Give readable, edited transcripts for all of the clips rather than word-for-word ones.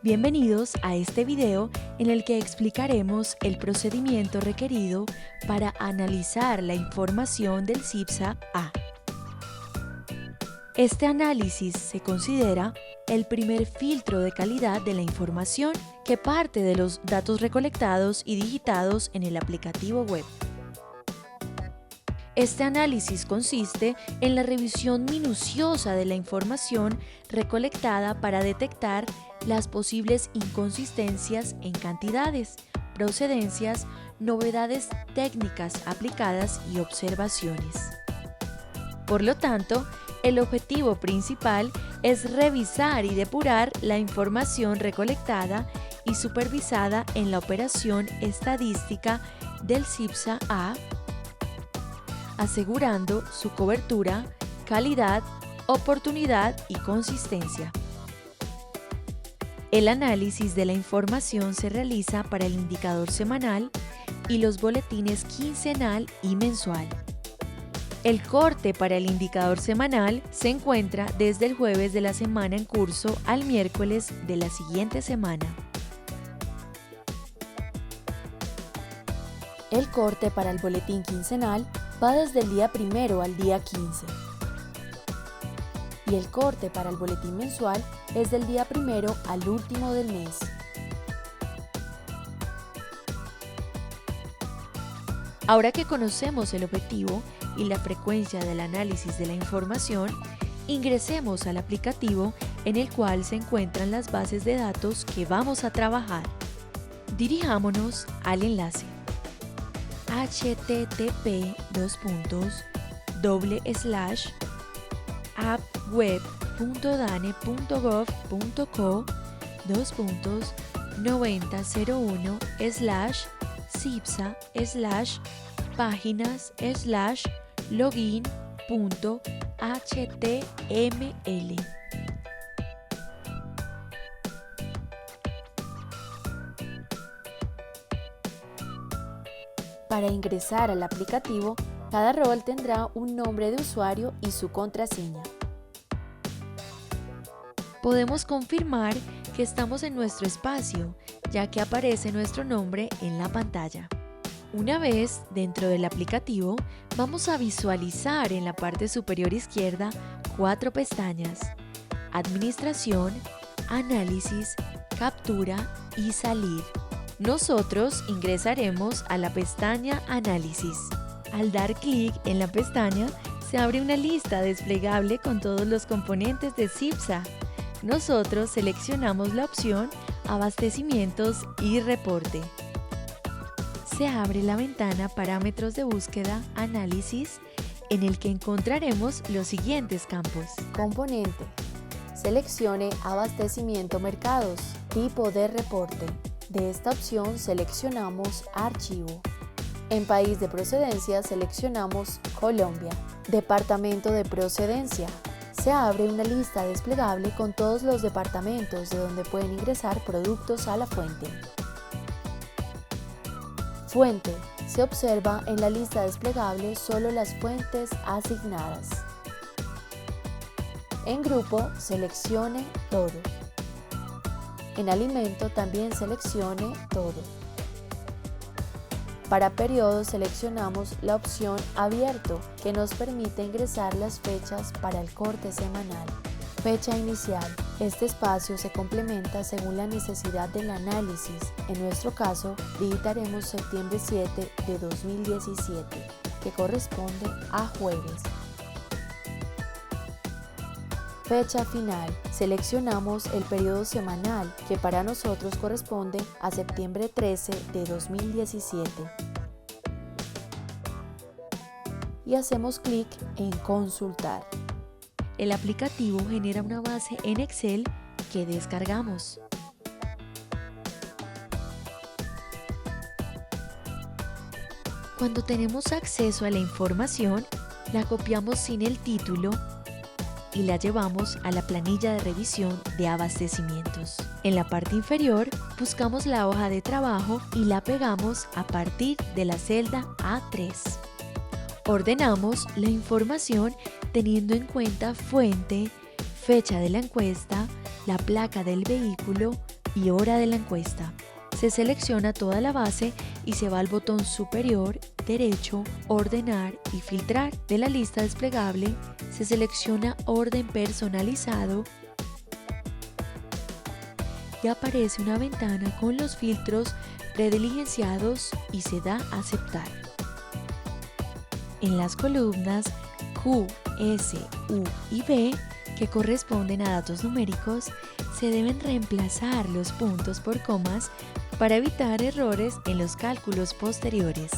Bienvenidos a este video en el que explicaremos el procedimiento requerido para analizar la información del CIPSA-A. Este análisis se considera el primer filtro de calidad de la información que parte de los datos recolectados y digitados en el aplicativo web. Este análisis consiste en la revisión minuciosa de la información recolectada para detectar las posibles inconsistencias en cantidades, procedencias, novedades técnicas aplicadas y observaciones. Por lo tanto, el objetivo principal es revisar y depurar la información recolectada y supervisada en la operación estadística del CIPSA-A, asegurando su cobertura, calidad, oportunidad y consistencia. El análisis de la información se realiza para el indicador semanal y los boletines quincenal y mensual. El corte para el indicador semanal se encuentra desde el jueves de la semana en curso al miércoles de la siguiente semana. El corte para el boletín quincenal va desde el día 1 al día 15. Y el corte para el boletín mensual es del día 1 al último del mes. Ahora que conocemos el objetivo y la frecuencia del análisis de la información, ingresemos al aplicativo en el cual se encuentran las bases de datos que vamos a trabajar. Dirijámonos al enlace app.dane.gov.co/9001/cipsa/páginas/login.html. Para ingresar al aplicativo, cada rol tendrá un nombre de usuario y su contraseña. Podemos confirmar que estamos en nuestro espacio, ya que aparece nuestro nombre en la pantalla. Una vez dentro del aplicativo, vamos a visualizar en la parte superior izquierda 4 pestañas: Administración, Análisis, Captura y Salir. Nosotros ingresaremos a la pestaña Análisis. Al dar clic en la pestaña, se abre una lista desplegable con todos los componentes de CIPSA. Nosotros seleccionamos la opción Abastecimientos y Reporte. Se abre la ventana Parámetros de búsqueda, Análisis, en el que encontraremos los siguientes campos. Componente. Seleccione Abastecimiento Mercados. Tipo de reporte. De esta opción seleccionamos Archivo. En país de procedencia seleccionamos Colombia. Departamento de procedencia. Se abre una lista desplegable con todos los departamentos de donde pueden ingresar productos a la fuente. Fuente. Se observa en la lista desplegable solo las fuentes asignadas. En grupo, seleccione Todo. En alimento también seleccione Todo. Para periodo seleccionamos la opción Abierto, que nos permite ingresar las fechas para el corte semanal. Fecha inicial. Este espacio se complementa según la necesidad del análisis. En nuestro caso, digitaremos septiembre 7 de 2017, que corresponde a jueves. Fecha final. Seleccionamos el periodo semanal, que para nosotros corresponde a septiembre 13 de 2017. Y hacemos clic en Consultar. El aplicativo genera una base en Excel que descargamos. Cuando tenemos acceso a la información, la copiamos sin el título y la llevamos a la planilla de revisión de abastecimientos. En la parte inferior, buscamos la hoja de trabajo y la pegamos a partir de la celda A3. Ordenamos la información teniendo en cuenta fuente, fecha de la encuesta, la placa del vehículo y hora de la encuesta. Se selecciona toda la base y se va al botón superior derecho, ordenar y filtrar. De la lista desplegable se selecciona orden personalizado y aparece una ventana con los filtros prediligenciados y se da a aceptar. En las columnas Q, S, U y V, que corresponden a datos numéricos, se deben reemplazar los puntos por comas para evitar errores en los cálculos posteriores.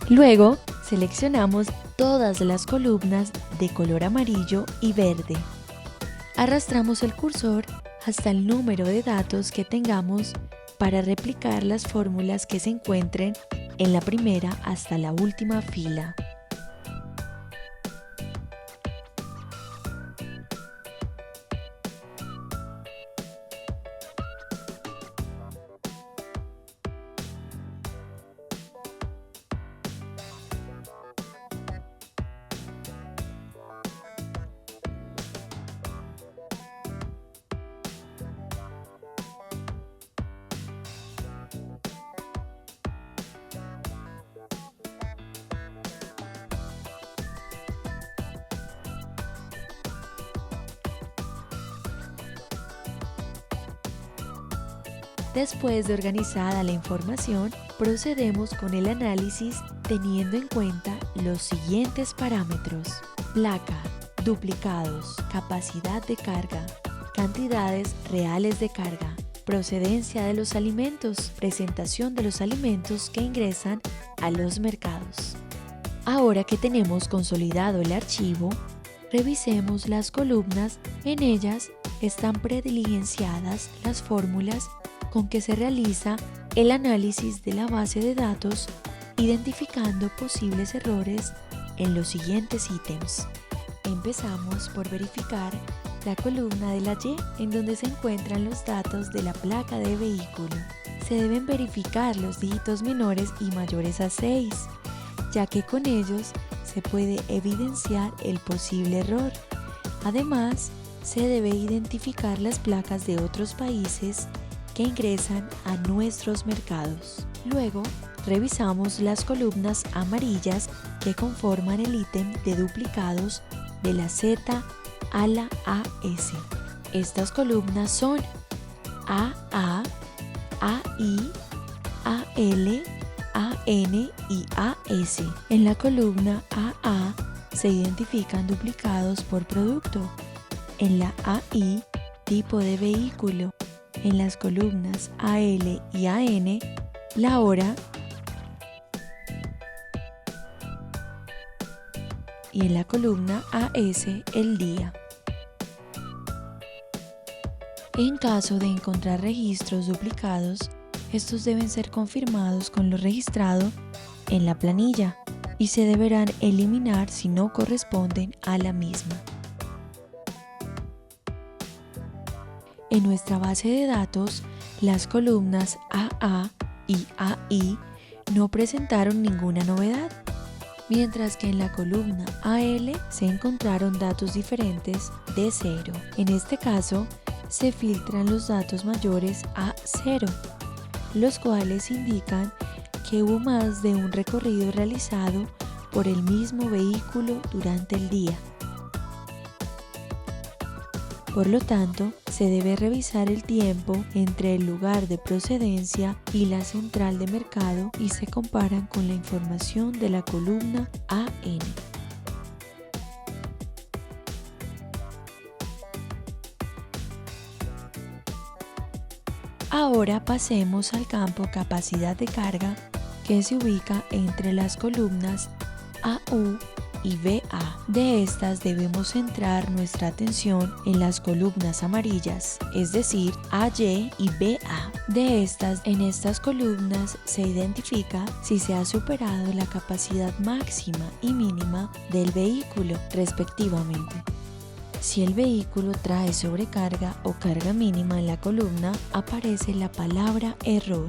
Luego, seleccionamos todas las columnas de color amarillo y verde. Arrastramos el cursor hasta el número de datos que tengamos para replicar las fórmulas que se encuentren en la primera hasta la última fila. Después de organizada la información, procedemos con el análisis teniendo en cuenta los siguientes parámetros: placa, duplicados, capacidad de carga, cantidades reales de carga, procedencia de los alimentos, presentación de los alimentos que ingresan a los mercados. Ahora que tenemos consolidado el archivo, revisemos las columnas. En ellas están prediligenciadas las fórmulas con que se realiza el análisis de la base de datos, identificando posibles errores en los siguientes ítems. Empezamos por verificar la columna de la Y, en donde se encuentran los datos de la placa de vehículo. Se deben verificar los dígitos menores y mayores a 6, ya que con ellos se puede evidenciar el posible error. Además, se debe identificar las placas de otros países que ingresan a nuestros mercados. Luego, revisamos las columnas amarillas que conforman el ítem de duplicados de la Z a la AS. Estas columnas son AA, AI, AL, AN y AS. En la columna AA se identifican duplicados por producto. En la AI, tipo de vehículo. En las columnas AL y AN, la hora, y en la columna AS, el día. En caso de encontrar registros duplicados, estos deben ser confirmados con lo registrado en la planilla y se deberán eliminar si no corresponden a la misma. En nuestra base de datos, las columnas AA y AI no presentaron ninguna novedad, mientras que en la columna AL se encontraron datos diferentes de 0. En este caso, se filtran los datos mayores a 0, los cuales indican que hubo más de un recorrido realizado por el mismo vehículo durante el día. Por lo tanto, se debe revisar el tiempo entre el lugar de procedencia y la central de mercado y se comparan con la información de la columna AN. Ahora pasemos al campo capacidad de carga, que se ubica entre las columnas AU y BA. De estas debemos centrar nuestra atención en las columnas amarillas, es decir, AY y BA. En estas columnas se identifica si se ha superado la capacidad máxima y mínima del vehículo, respectivamente. Si el vehículo trae sobrecarga o carga mínima en la columna, aparece la palabra error.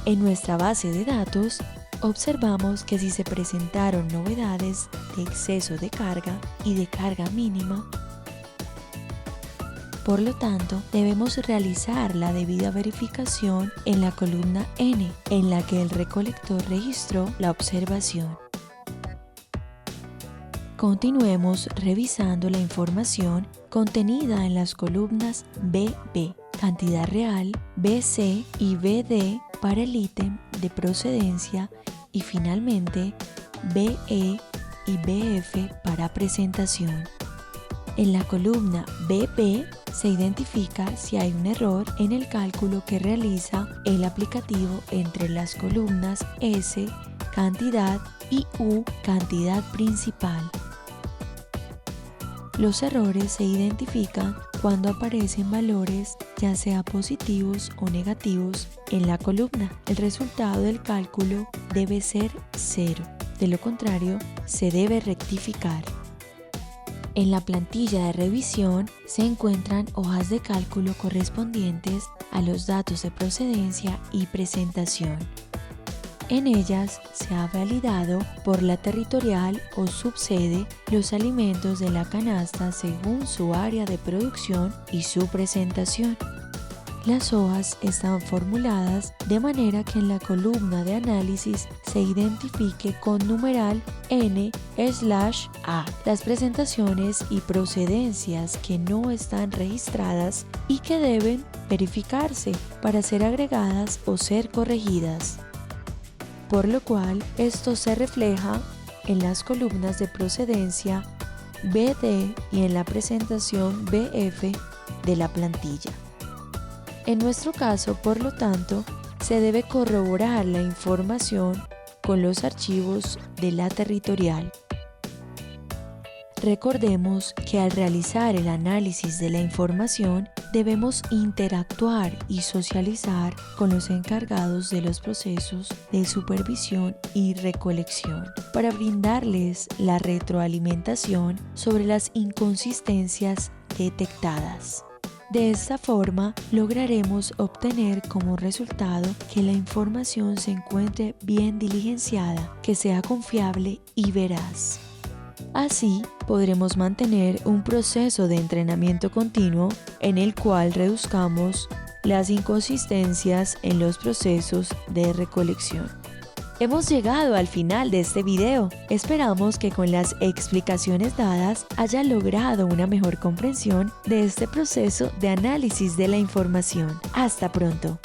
En nuestra base de datos, observamos que si se presentaron novedades de exceso de carga y de carga mínima, por lo tanto, debemos realizar la debida verificación en la columna N, en la que el recolector registró la observación. Continuemos revisando la información contenida en las columnas BB, cantidad real, BC y BD para el ítem de procedencia y finalmente BE y BF para presentación. En la columna BB se identifica si hay un error en el cálculo que realiza el aplicativo entre las columnas S, cantidad y U, cantidad principal. Los errores se identifican cuando aparecen valores ya sea positivos o negativos en la columna. El resultado del cálculo debe ser 0, de lo contrario se debe rectificar. En la plantilla de revisión se encuentran hojas de cálculo correspondientes a los datos de procedencia y presentación. En ellas se ha validado por la territorial o subsede los alimentos de la canasta según su área de producción y su presentación. Las hojas están formuladas de manera que en la columna de análisis se identifique con numeral N/A las presentaciones y procedencias que no están registradas y que deben verificarse para ser agregadas o ser corregidas. Por lo cual, esto se refleja en las columnas de procedencia BD y en la presentación BF de la plantilla. En nuestro caso, por lo tanto, se debe corroborar la información con los archivos de la territorial. Recordemos que al realizar el análisis de la información debemos interactuar y socializar con los encargados de los procesos de supervisión y recolección para brindarles la retroalimentación sobre las inconsistencias detectadas. De esta forma, lograremos obtener como resultado que la información se encuentre bien diligenciada, que sea confiable y veraz. Así, podremos mantener un proceso de entrenamiento continuo en el cual reduzcamos las inconsistencias en los procesos de recolección. Hemos llegado al final de este video. Esperamos que con las explicaciones dadas haya logrado una mejor comprensión de este proceso de análisis de la información. Hasta pronto.